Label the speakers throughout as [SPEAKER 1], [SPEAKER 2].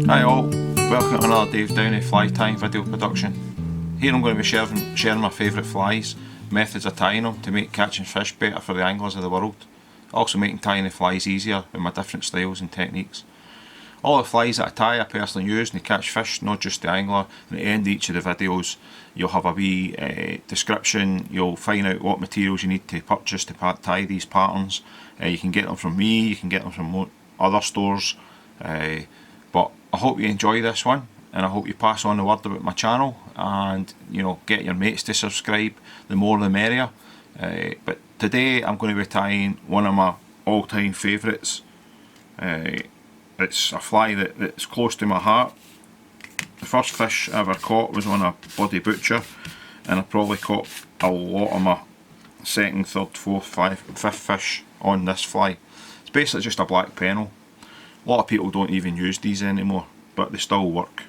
[SPEAKER 1] Hi all, welcome to another Dave Downey fly tying video production. Here I'm going to be sharing my favourite flies, methods of tying them to make catching fish better for the anglers of the world, also making tying the flies easier with my different styles and techniques. All the flies that I tie I personally use and catch fish, not just the angler, and at the end of each of the videos you'll have a wee description, you'll find out what materials you need to purchase to tie these patterns. You can get them from me, you can get them from other stores, but I hope you enjoy this one, and I hope you pass on the word about my channel, and get your mates to subscribe. The more the merrier. But today I'm going to be tying one of my all-time favourites. It's a fly that's close to my heart. The first fish I ever caught was on a bloody butcher, and I probably caught a lot of my second, third, fourth, fifth fish on this fly. It's basically just a black Pennel. A lot of people don't even use these anymore, but they still work.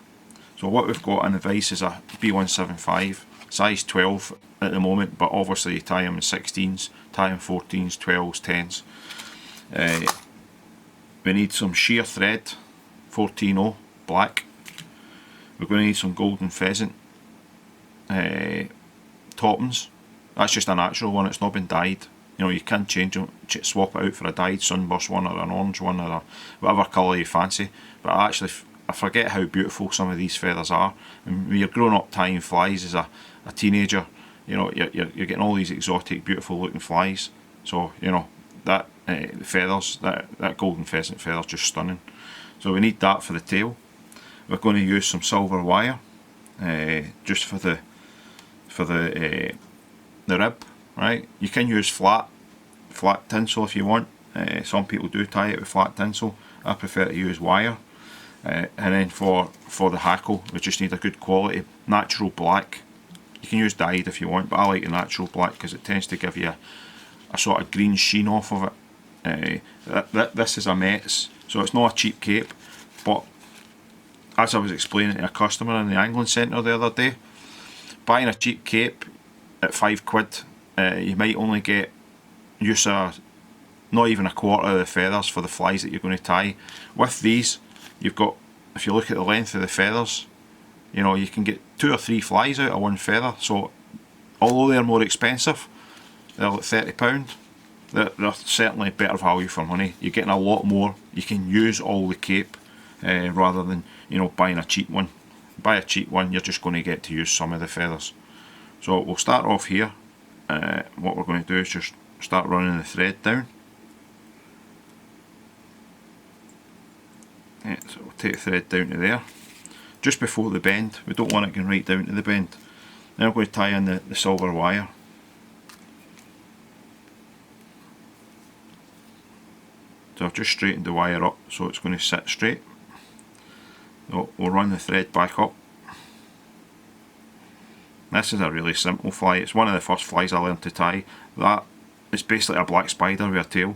[SPEAKER 1] So what we've got in the vise is a B175, size 12 at the moment, but obviously you tie them in 16s, tie in 14s, 12s, 10s. We need some sheer thread, 14-0, black. We're going to need some golden pheasant toppings. That's just a natural one, it's not been dyed. You can change them, swap it out for a dyed sunburst one or an orange one or whatever colour you fancy. But I forget how beautiful some of these feathers are. And when you're growing up tying flies as a teenager, you're getting all these exotic, beautiful looking flies. So that feathers, that golden pheasant feather's just stunning. So we need that for the tail. We're going to use some silver wire, just for the rib. Right, you can use flat tinsel if you want. Some people do tie it with flat tinsel. I prefer to use wire. And then for the hackle, we just need a good quality natural black. You can use dyed if you want, but I like the natural black because it tends to give you a sort of green sheen off of it. This is a Metz, so it's not a cheap cape, but as I was explaining to a customer in the angling centre the other day, buying a cheap cape at £5, you might only get use of not even a quarter of the feathers for the flies that you're going to tie. With these, you've got, if you look at the length of the feathers, you can get 2 or 3 flies out of one feather. So although they're more expensive, they're like £30, they're certainly better value for money. You're getting a lot more. You can use all the cape rather than buying a cheap one. Buy a cheap one, you're just going to get to use some of the feathers. So we'll start off here. What we're going to do is just start running the thread down. So we'll take the thread down to there, just before the bend. We don't want it going right down to the bend. Then I'm going to tie in the silver wire. So I've just straightened the wire up so it's going to sit straight. So we'll run the thread back up. This is a really simple fly. It's one of the first flies I learned to tie. It's basically a black spider with a tail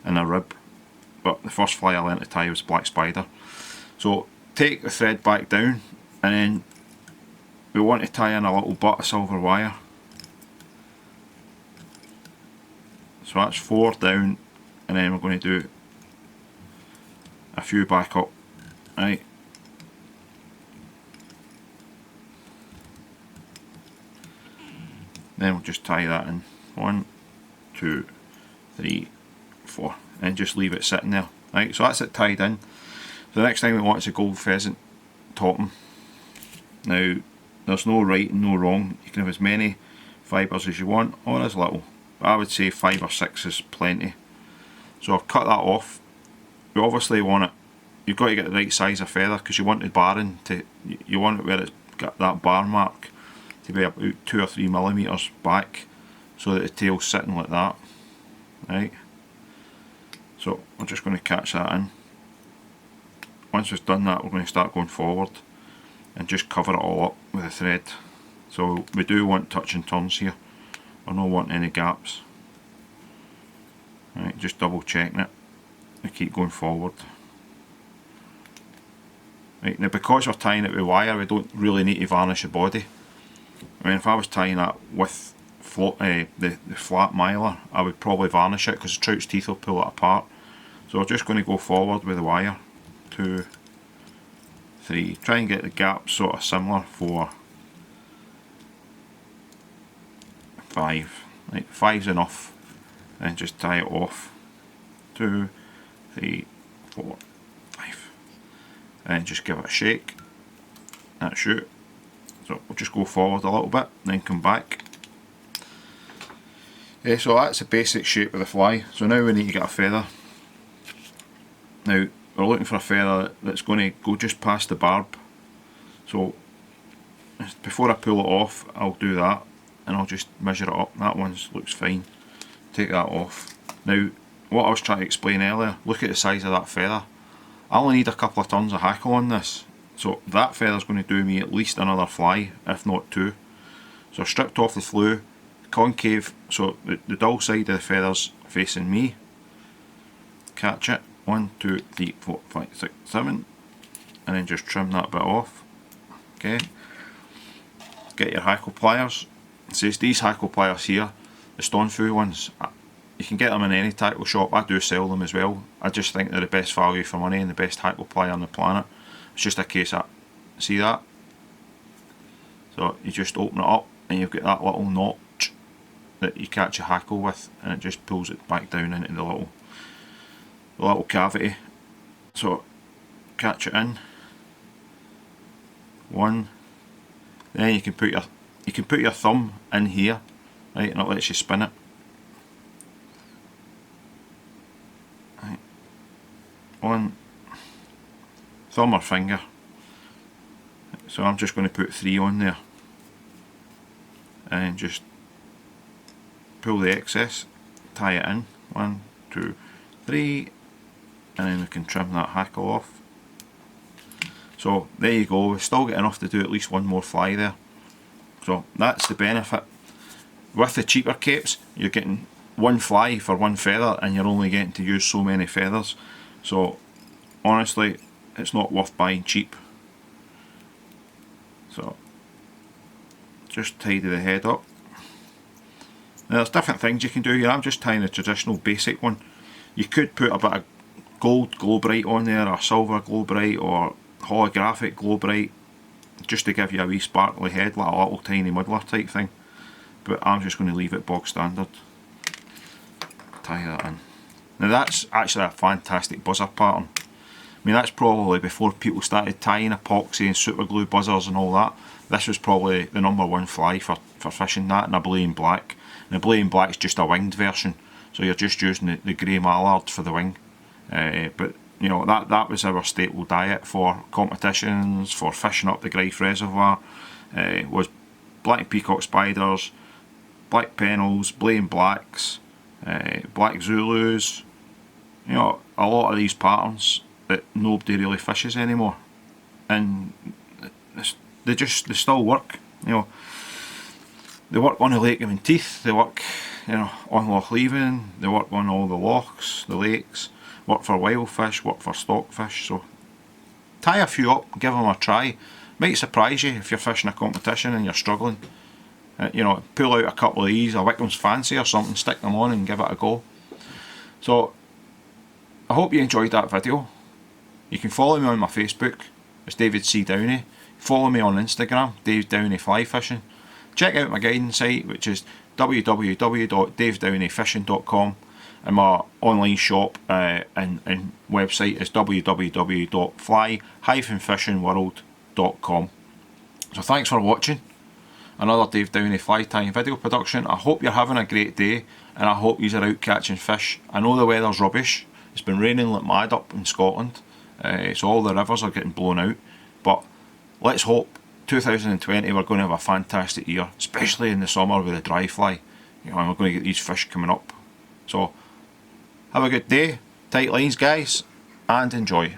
[SPEAKER 1] and a rib, but the first fly I learned to tie was black spider. So take the thread back down, and then we want to tie in a little butt of silver wire. So that's 4 down, and then we're going to do a few back up. Right. Then we'll just tie that in 1, 2, 3, 4, and just leave it sitting there. Right, so that's it tied in. So the next thing we want is a gold pheasant topping. Now, there's no right and no wrong. You can have as many fibres as you want, or as little. But I would say 5 or 6 is plenty. So I've cut that off. You obviously want it. You've got to get the right size of feather because you want the barring to. You want it where it's got that bar mark to be about 2 or 3 millimeters back, so that the tail's sitting like that. Right. So we're just going to catch that in. Once we've done that, we're going to start going forward and just cover it all up with the thread. So we do want touch and turns here. We're not wanting any gaps. Right, just double checking it and keep going forward. Right, now because we're tying it with wire, we don't really need to varnish the body. I mean, if I was tying that with the flat mylar, I would probably varnish it because the trout's teeth will pull it apart. So we're just going to go forward with the wire. 2, 3. Try and get the gap sort of similar. 4, 5. Right, 5's enough. And just tie it off. 2, 3, 4, 5. And just give it a shake. That's shoot. So we'll just go forward a little bit, then come back. Yeah, so that's the basic shape of the fly. So now we need to get a feather. Now we're looking for a feather that's going to go just past the barb. So before I pull it off, I'll do that, and I'll just measure it up. That one looks fine. Take that off. Now, what I was trying to explain earlier, look at the size of that feather. I only need a couple of tons of hackle on this, so that feather's going to do me at least another fly, if not 2. So I've stripped off the flue, concave, so the dull side of the feather's facing me. Catch it, 1, 2, 3, 4, 5, 6, 7, and then just trim that bit off. Okay. Get your hackle pliers. It says these hackle pliers here, the Stonfu ones, you can get them in any tackle shop. I do sell them as well. I just think they're the best value for money and the best hackle plier on the planet. It's just a case of, see that? So you just open it up and you've got that little notch that you catch a hackle with, and it just pulls it back down into the little cavity. So catch it in. 1. Then you can put your thumb in here, right, and it lets you spin it. Right. 1. Thumb or finger. So I'm just going to put 3 on there, and just pull the excess, tie it in. 1, 2, 3, and then we can trim that hackle off. So there you go, we've still got enough to do at least one more fly there. So that's the benefit. With the cheaper capes, you're getting one fly for one feather, and you're only getting to use so many feathers. So honestly, it's not worth buying cheap. So just tidy the head up. Now there's different things you can do here. I'm just tying the traditional basic one. You could put a bit of gold glow bright on there, or silver glow bright, or holographic glow bright, just to give you a wee sparkly head, like a little tiny muddler type thing. But I'm just going to leave it bog standard. Tie that in. Now that's actually a fantastic buzzer pattern. I mean, that's probably before people started tying epoxy and super glue buzzers and all that. This was probably the #1 fly for fishing that, and a blae and black. And the blae and black's just a winged version, so you're just using the grey mallard for the wing. But you know, that was our staple diet for competitions, for fishing up the Grife Reservoir. Was black peacock spiders, black Pennels, blae and blacks, black Zulus. You know, a lot of these patterns that nobody really fishes anymore, and they still work. You know, they work on the Lake of Menteith, they work, you know, on Loch Leven, they work on all the lochs, the lakes, work for wild fish, work for stockfish. So tie a few up, give them a try. Might surprise you if you're fishing a competition and you're struggling. You know, pull out a couple of these, a Wickham's Fancy or something, stick them on and give it a go. So I hope you enjoyed that video. You can follow me on my Facebook, it's David C. Downey. Follow me on Instagram, Dave Downey Fly Fishing. Check out my guiding site, which is www.davedowneyfishing.com, and my online shop and website is www.fly-fishingworld.com. So thanks for watching another Dave Downey Fly Tying video production. I hope you're having a great day, and I hope you're out catching fish. I know the weather's rubbish. It's been raining like mad up in Scotland, so all the rivers are getting blown out, but let's hope 2020 we're going to have a fantastic year, especially in the summer with the dry fly. You know, and we're going to get these fish coming up. So have a good day, tight lines guys, and enjoy.